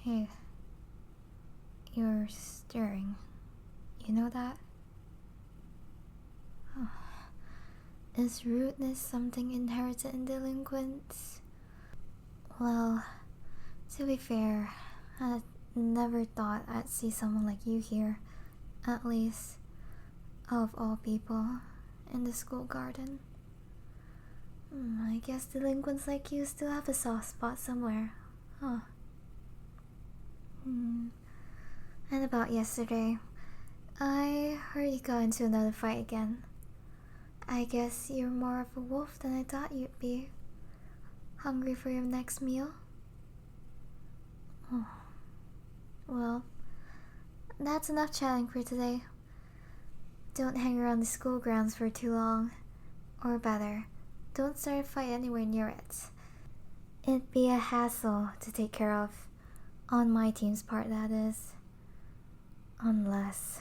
Hey, you're stirring. You know that? Oh. Is rudeness something inherited in delinquents? Well, to be fair, I never thought I'd see someone like you here. At least, of all people, in the school garden. I guess delinquents like you still have a soft spot somewhere, huh? And about yesterday, I heard you got into another fight again. I guess you're more of a wolf than I thought you'd be. Hungry for your next meal? Oh. Well, that's enough chatting for today. Don't hang around the school grounds for too long. Or better, don't start a fight anywhere near it. It'd be a hassle to take care of. On my team's part, that is. Unless...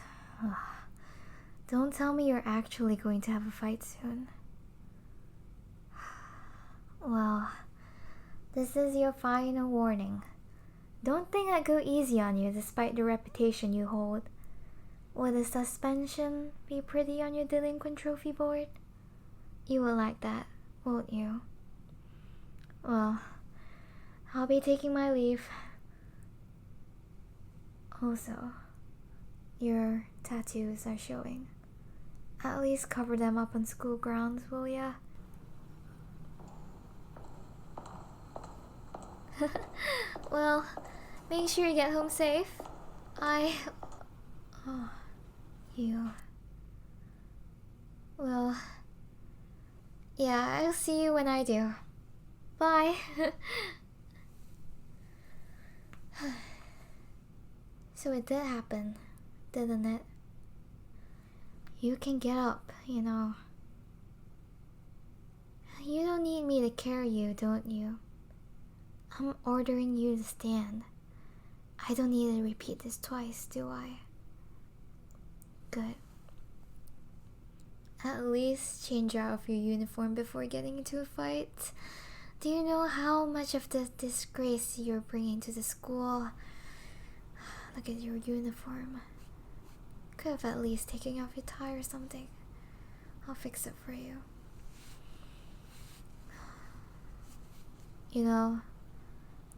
don't tell me you're actually going to have a fight soon. Well, this is your final warning. Don't think I'd go easy on you despite the reputation you hold. Would a suspension be pretty on your delinquent trophy board? You will like that, won't you? Well, I'll be taking my leave. Also, your tattoos are showing. At least cover them up on school grounds, will ya? Well, make sure you get home safe. Oh, you... Well... Yeah, I'll see you when I do. Bye! So it did happen, didn't it? You can get up, you know. You don't need me to carry you, don't you? I'm ordering you to stand. I don't need to repeat this twice, do I? Good. At least change out of your uniform before getting into a fight. Do you know how much of the disgrace you're bringing to the school? Look at your uniform. Could have at least taken off your tie or something. I'll fix it for you. You know,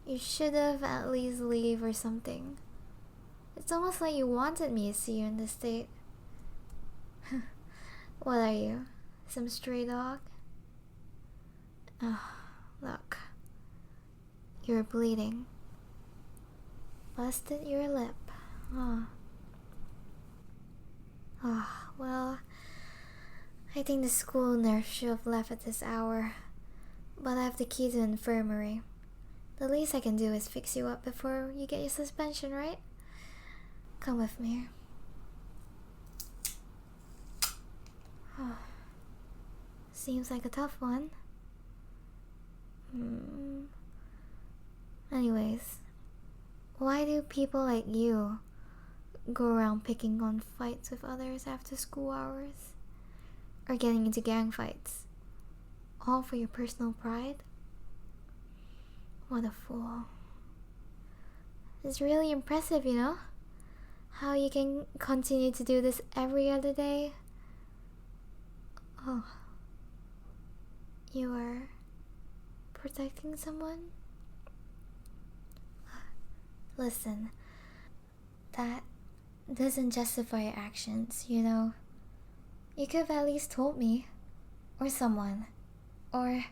you should have at least leave or something. It's almost like you wanted me to see you in this state. What are you? Some stray dog? Oh, look. You're bleeding. Busted your lip. Well, I think the school nurse should have left at this hour. But I have the key to the infirmary. The least I can do is fix you up before you get your suspension, right? Come with me. Seems like a tough one. Anyways, why do people like you go around picking on fights with others after school hours? Or getting into gang fights? All for your personal pride? What a fool. It's really impressive, you know? How you can continue to do this every other day. Oh. You are protecting someone? Listen, that doesn't justify your actions, you know? You could have at least told me. Or someone. Or...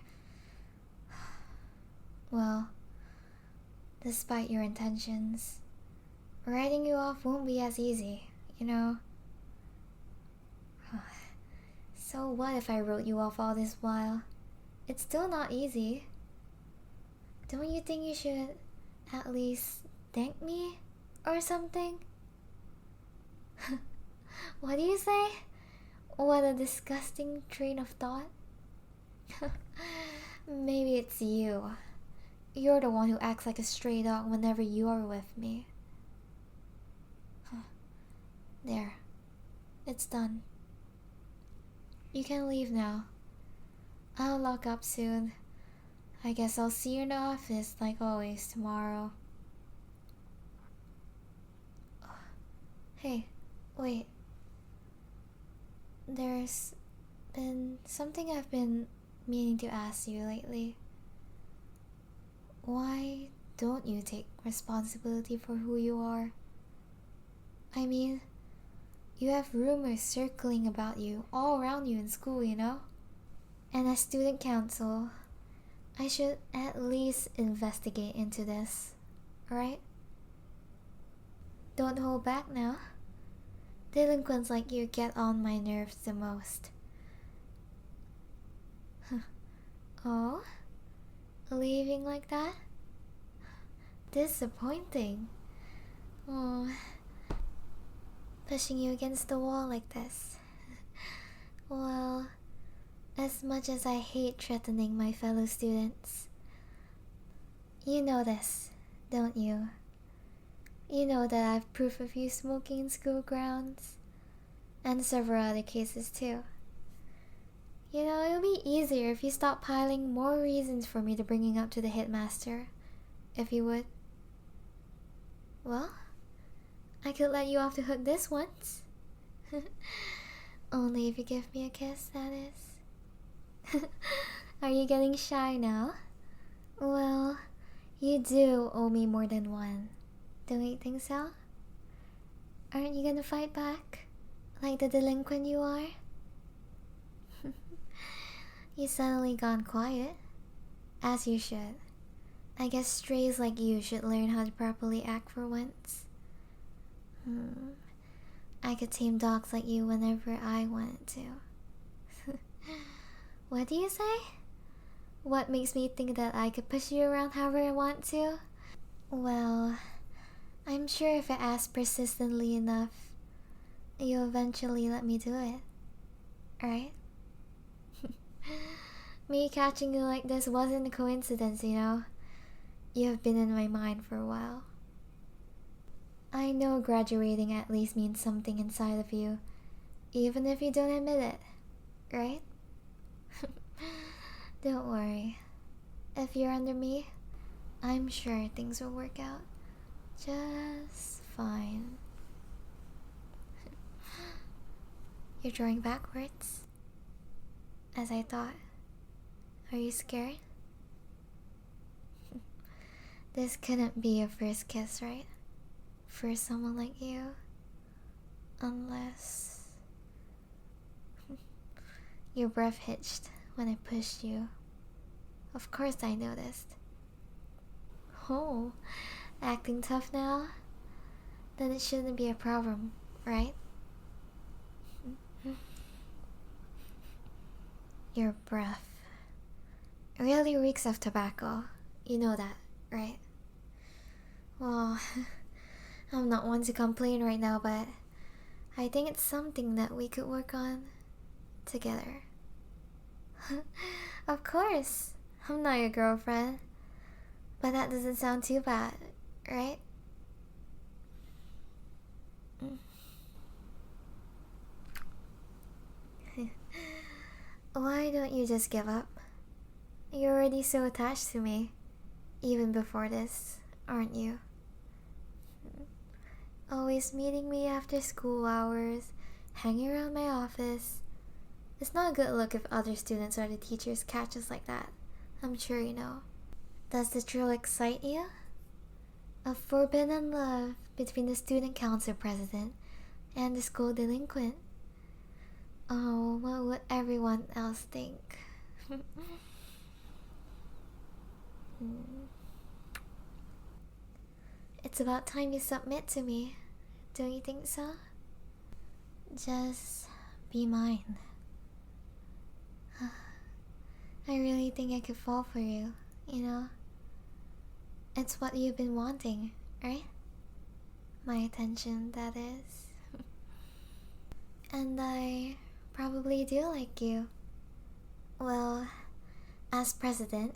Well, despite your intentions, writing you off won't be as easy, you know? So what if I wrote you off all this while? It's still not easy. Don't you think you should at least thank me or something? What do you say? What a disgusting train of thought. Maybe it's you. You're the one who acts like a stray dog whenever you are with me. There. It's done. You can leave now. I'll lock up soon. I guess I'll see you in the office like always tomorrow. Hey, wait. There's been something I've been meaning to ask you lately. Why don't you take responsibility for who you are? I mean, you have rumors circling about you all around you in school, you know? And as student council, I should at least investigate into this, right? Don't hold back now. Delinquents like you get on my nerves the most. Oh? Leaving like that? Disappointing. Oh, pushing you against the wall like this. Well, as much as I hate threatening my fellow students, you know this, don't you? You know that I've proof of you smoking in school grounds, and several other cases too. You know, it'll be easier if you stop piling more reasons for me to bringing up to the headmaster, if you would. Well, I could let you off the hook this once. Only if you give me a kiss, that is. Are you getting shy now? Well, you do owe me more than one. Don't you think so? Aren't you gonna fight back? Like the delinquent you are? You suddenly gone quiet. As you should. I guess strays like you should learn how to properly act for once. I could tame dogs like you whenever I wanted to. What do you say? What makes me think that I could push you around however I want to? Well, I'm sure if I ask persistently enough, you'll eventually let me do it. Right? Me catching you like this wasn't a coincidence, you know? You have been in my mind for a while. I know graduating at least means something inside of you, even if you don't admit it, right? Don't worry. If you're under me, I'm sure things will work out just fine. You're drawing backwards, as I thought. Are you scared? This couldn't be a first kiss, right? For someone like you. Unless... Your breath hitched when I pushed you. Of course I noticed. Oh, acting tough now? Then it shouldn't be a problem, right? Your breath really reeks of tobacco. You know that, right? Well, I'm not one to complain right now, but I think it's something that we could work on together. Of course, I'm not your girlfriend, but that doesn't sound too bad, right? Why don't you just give up? You're already so attached to me, even before this, aren't you? Always meeting me after school hours, hanging around my office. It's not a good look if other students or the teachers catch us like that. I'm sure you know. Does the thrill excite you? A forbidden love between the student council president and the school delinquent. Oh, what would everyone else think? It's about time you submit to me. Don't you think so? Just be mine. I really think I could fall for you, you know? It's what you've been wanting, right? My attention, that is. And I probably do like you. Well, as president,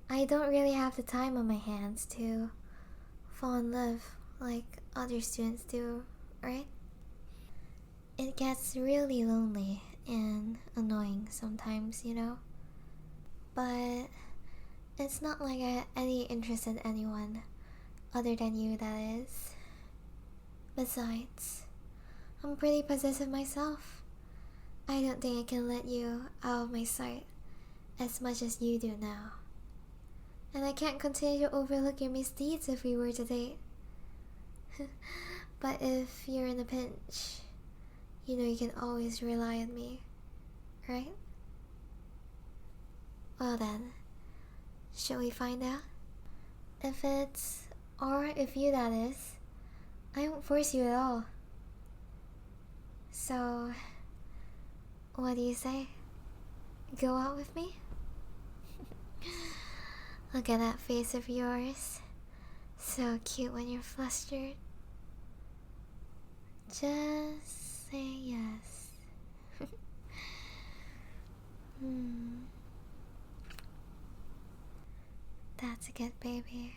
I don't really have the time on my hands to fall in love like other students do, right? It gets really lonely and annoying sometimes, you know? But it's not like I had any interest in anyone other than you, that is. Besides, I'm pretty possessive myself. I don't think I can let you out of my sight as much as you do now. And I can't continue to overlook your misdeeds if we were to date. But if you're in a pinch, you know you can always rely on me, right? Well then, shall we find out? If it's, or if you that is, I won't force you at all. So, what do you say? Go out with me? Look at that face of yours. So cute when you're flustered. Just say yes. That's a good baby.